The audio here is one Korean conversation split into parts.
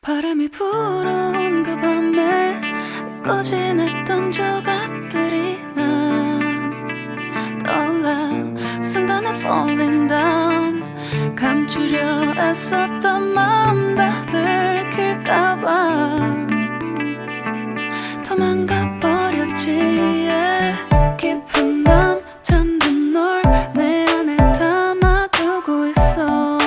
바람이 불어온 그 밤에 잊고 지냈던 조각들이 난 떠올라. 순간에 falling down. 감추려 애썼던 마음 다 들킬까봐 도망가버렸지. yeah. 깊은 밤 잠든 널 내 안에 담아두고 있어.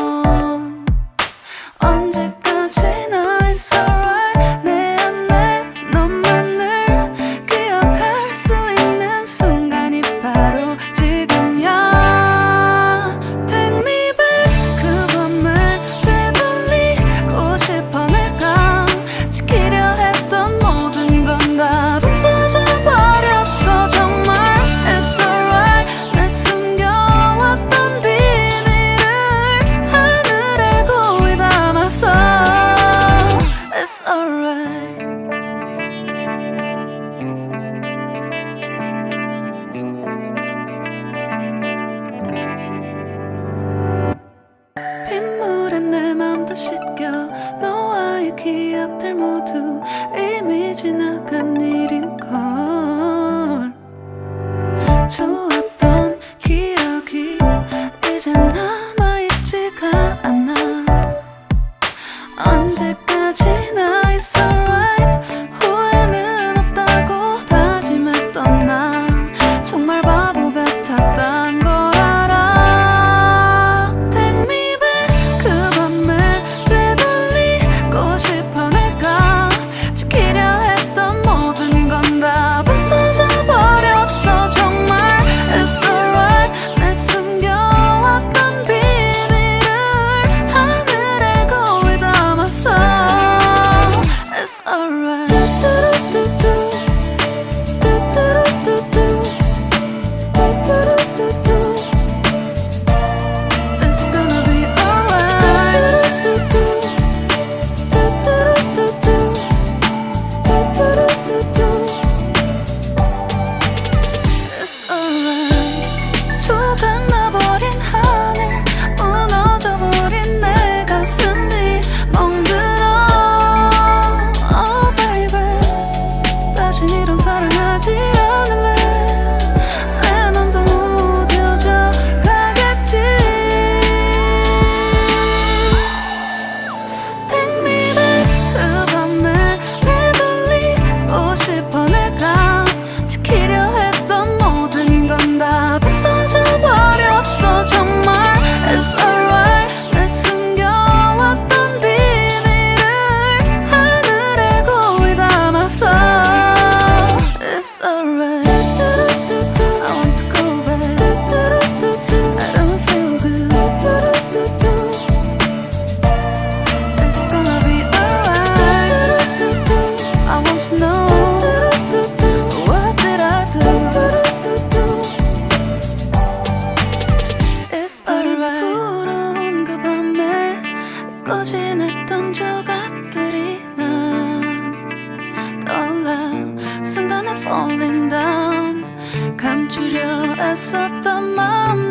언제까지나 it's alright. 내 안에 너만을 기억할 수 있는 순간이 바로 지금이야. Take me back. 그 밤을 되돌리고 싶어. 내가 지키려 했던 모든 건 다 부서져 버렸어. 정말 it's alright. 내 숨겨왔던 비밀을 하늘에 고이 담아서 it's alright. 빗물에 내 맘도 씻겨. 너와의 기억들 모두 이미 지나간 일인걸. 좋았던 기억이 이제 남아있지가 않아. 언제까지나 it's alright. 후회는 없다고 다짐했던 나 정말 바보 같았단 걸 알아. Take me back. 그 밤을 되돌리고 싶어. 내가 지키려 했던 모든 건 다 부서져 버렸어. 정말 it's alright. 내 숨겨왔던 비밀을 하늘에 고이 담아서 it's alright. It's gonna be alright. It's alright. 조각나버린 하늘, 무너져버린 내 가슴이 멍들어. Oh baby, 다신 이런 사랑하지 않을래. 내 맘도 무뎌져 가겠지. Take me back. 그 밤을 되돌리고 싶어. 내가 지키려 했던 모든 건 다 부서져 버렸어. 정말 it's alright. 내 숨겨왔던 비밀을 하늘에 고이 담아서 it's alright. I want to go back. I don't feel good. It's gonna be alright. I want to know what did I do. It's alright. 불어온 그 밤에 잊고 지냈던 조각들이 난 떠올라. 순간에 falling down. 감추려 애썼던 마음